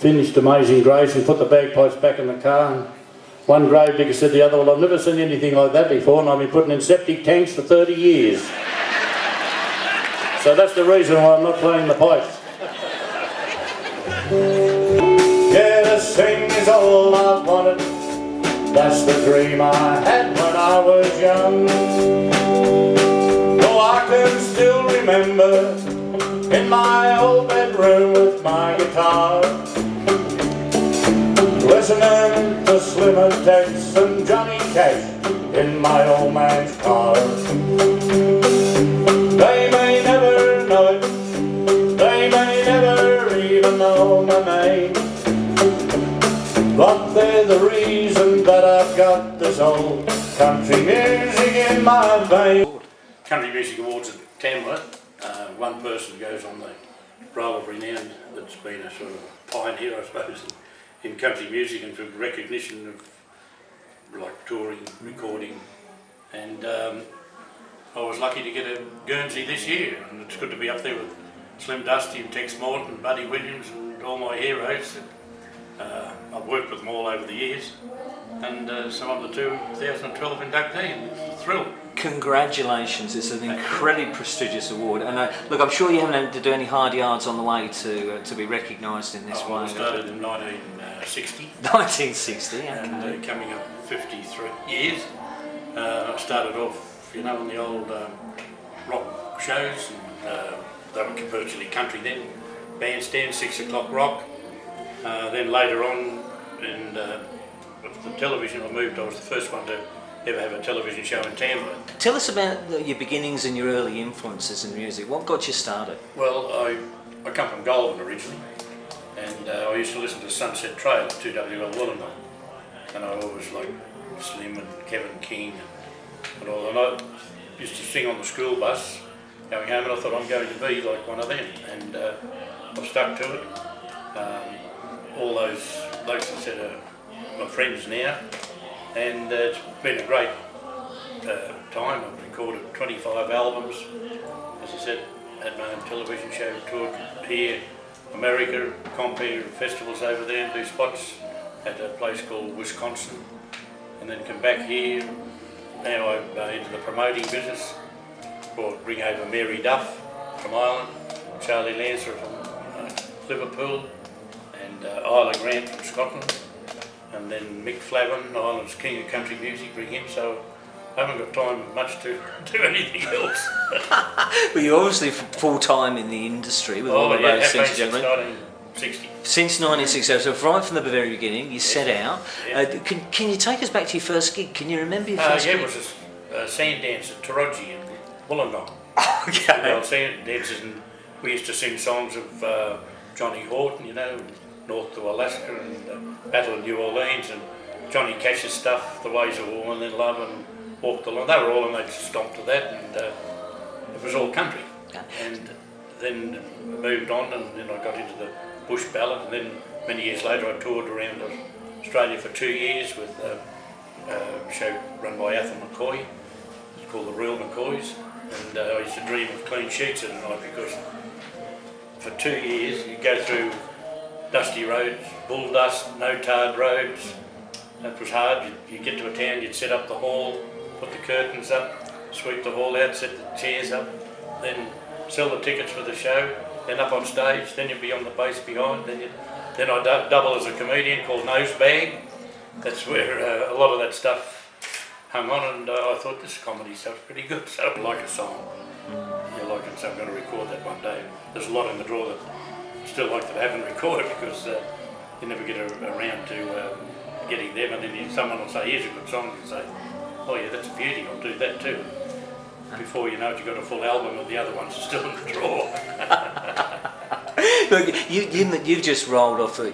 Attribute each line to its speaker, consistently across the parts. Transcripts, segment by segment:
Speaker 1: finished Amazing Grace and put the bagpipes back in the car. And one grave digger said to the other, well, I've never seen anything like that before, and I've been putting in septic tanks for 30 years. So that's the reason why I'm not playing the pipes. Yeah, to sing is all I've wanted. That's the dream I had when I was young. Oh, I can still remember in my old bedroom with my guitar, listening to Slim and Tex and Johnny Cash in my old man's car. They may never know it, they may never even know my name, but they're the reason that I've got this old country music in my veins. Country Music Awards at Tamworth. One person goes on the roll of renown that's been a sort of pioneer, I suppose, in country music and for recognition of like touring, recording, and I was lucky to get a Guernsey this year, and it's good to be up there with Slim Dusty and Tex Morton and Buddy Williams and all my heroes. I've worked with them all over the years, and so I'm the 2012 inductee, and it's a thrill. Congratulations, it's an incredibly prestigious award, and look, I'm sure you haven't had to do any hard yards on the way to be recognised in this way. I started in 1960. 1960, okay. And coming up 53 years. I started off, you know, on the old rock shows, and they were virtually country then, bandstand, 6 o'clock rock. Then later on, in the television I moved, I was the first one to ever have a television show in Tamworth. Tell us about your beginnings and your early influences in music. What got you started? Well, I come from Goulburn originally, and I used to listen to Sunset Trail at 2WL Wollongong, and I always liked Slim and Kevin King and all, and I used to sing on the school bus going home, and I thought I'm going to be like one of them, and I've stuck to it. All those blokes I said are my friends now, and it's been a great time. I've recorded 25 albums, as I said, had my own television show, toured here, America, compere festivals over there and do spots at a place called Wisconsin, and then come back here. Now I'm into the promoting business, bring over Mary Duff from Ireland, Charlie Lancer from Liverpool, and Isla Grant from Scotland, and then Mick Flavin, Ireland's King of Country Music, bring him, so I haven't got time much to do anything else. Well, you're obviously full-time in the industry with all of those things, gentlemen. Since 1960. Since 1960, so right from the very beginning, you set out. Yeah. Can you take us back to your first gig? Can you remember your first gig? Yeah, it was a sand dance at Taronji in Wollongong. Okay. Sand dances, and we used to sing songs of Johnny Horton, you know, North to Alaska, and Battle of New Orleans, and Johnny Cash's stuff, The Ways of a Woman in Love, and Walked Along. They were all, and they stomped to that, and it was all country. Okay. And then moved on, and then I got into the bush ballad, and then many years later I toured around Australia for 2 years with a show run by Athol McCoy. It's called The Real McCoys, and I used to dream of clean sheets at night, because for 2 years you go through dusty roads, bull dust, no tarred roads. That was hard. You'd get to a town, you'd set up the hall, put the curtains up, sweep the hall out, set the chairs up, then sell the tickets for the show, then up on stage, then you'd be on the bass behind, then I double as a comedian called Nosebag. That's where a lot of that stuff hung on, and I thought this comedy stuff's pretty good, so I like a song. You like it, so I'm going to record that one day. There's a lot in the drawer that I still like that I haven't recorded, because you never get around to getting them, and then someone will say, here's a good song, and you say, oh yeah, that's a beauty, I'll do that too. Before you know it, you've got a full album, and the other ones are still in the drawer. Look, you've just rolled off a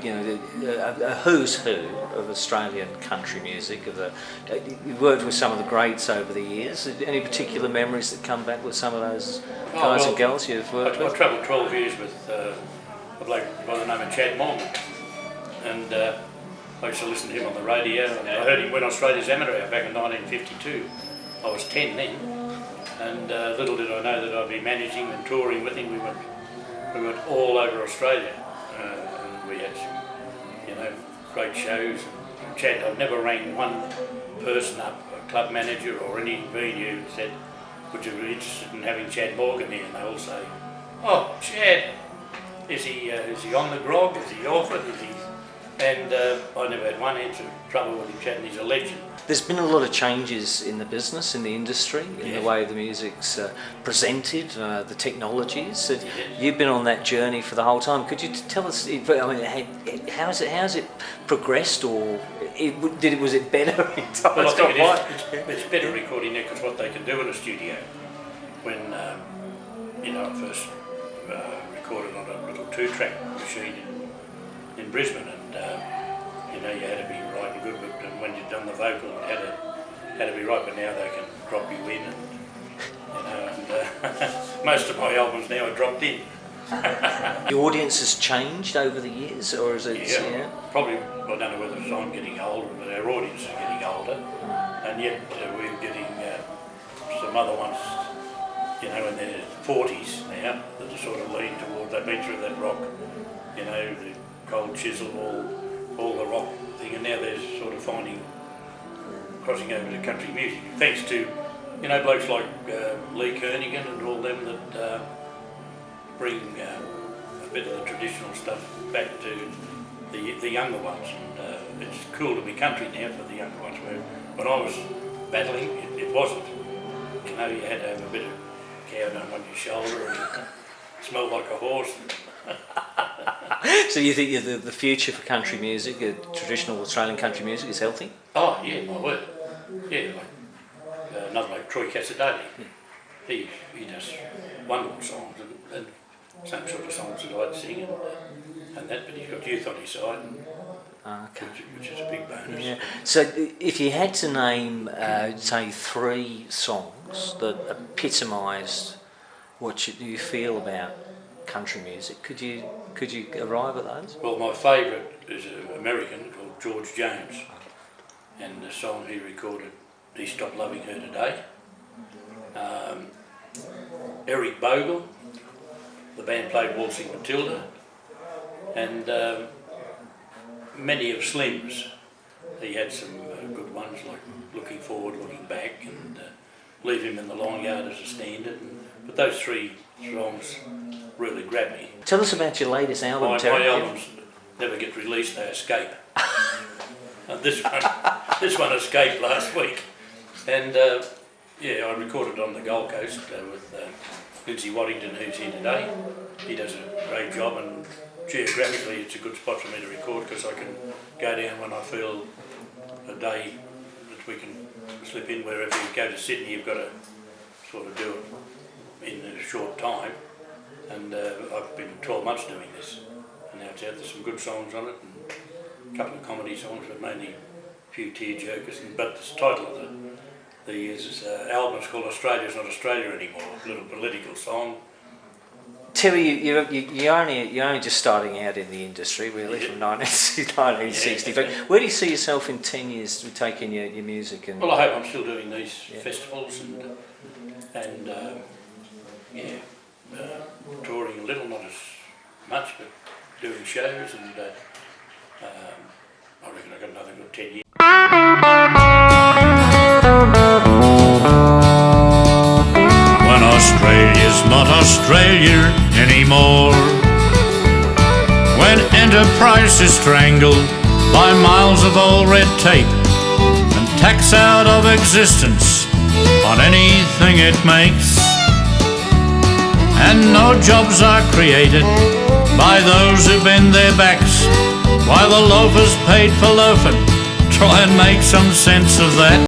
Speaker 1: who's who of Australian country music. You've worked with some of the greats over the years. Any particular memories that come back with some of those guys and girls you've worked with? I travelled 12 years with a bloke by the name of Chad Morgan, and I used to listen to him on the radio, and I heard him win Australia's Amateur back in 1952. I was 10 then, and little did I know that I'd be managing and touring with him. We went all over Australia, and we had you know, great shows. Chad, I've never rang one person up, a club manager or any venue, and said, would you be interested in having Chad Morgan here? And they all say, oh, Chad, is he on the grog? Is he off it? Is he? And I never had one inch of trouble with him. Chad, and he's a legend.
Speaker 2: There's been a lot of changes in the business, in the industry, in the way the music's presented, the technologies. You've been on that journey for the whole time. Could you tell us? I mean, how's it progressed, or was it better in time?
Speaker 1: Well, I think it's better recording now because what they can do in a studio. When you know, I first recorded on a little 2-track machine in Brisbane, and you know, you had to be right and good, but when you've done the vocal, it had to be right. But now they can drop you in, and you know, and most of my albums now are dropped in.
Speaker 2: The audience has changed over the years, or is it?
Speaker 1: Yeah, probably. I don't know whether it's I'm getting older, but our audience is getting older, and yet we're getting some other ones, you know, in their 40s now that are sort of lean towards. They've been through that rock, you know, the Cold Chisel, all the rock thing, and now they're sort of crossing over to country music, thanks to, you know, blokes like Lee Kernaghan and all them that bring a bit of the traditional stuff back to the younger ones, and it's cool to be country now for the younger ones, where when I was battling, it wasn't. You know, you had to have a bit of cow down on your shoulder and smell like a horse.
Speaker 2: So you think the future for country music, traditional Australian country music, is healthy?
Speaker 1: Oh yeah, my word. Yeah, like another like Troy Casadei. He does wonderful songs and same sort of songs that I'd sing and that, but he's got youth on his side, which is a big bonus.
Speaker 2: Yeah. So if you had to name, say, 3 songs that epitomised what you feel about country music, could you arrive at those?
Speaker 1: Well, my favourite is an American called George Jones, and the song he recorded, He Stopped Loving Her Today. Eric Bogle, the band played Waltzing Matilda, and many of Slim's. He had some good ones like Looking Forward, Looking Back, and Leave Him in the Long Yard as a standard. But those 3 songs really grabbed me.
Speaker 2: Tell us about your latest album, Terry.
Speaker 1: My albums never get released, they escape. This one escaped last week. And yeah, I recorded on the Gold Coast with Lindsay Waddington, who's here today. He does a great job, and geographically it's a good spot for me to record because I can go down when I feel a day that we can slip in. Wherever you go to Sydney, you've got to sort of do it in a short time. And I've been 12 months doing this, and now it's out. There's some good songs on it, and a couple of comedy songs, but mainly a few tear-jerkers. But the title of the album is called Australia's Not Australia Anymore, a little political song.
Speaker 2: Terry, you're only just starting out in the industry, really, from 1960. But where do you see yourself in 10 years with taking your music? And
Speaker 1: well, I hope I'm still doing these festivals and touring a little, not as much, but doing shows, and I reckon I've got another good 10 years. When Australia's not Australia anymore, when enterprise is strangled by miles of old red tape and tax out of existence on anything it makes, and no jobs are created by those who bend their backs while the loafers paid for loafing. Try and make some sense of that.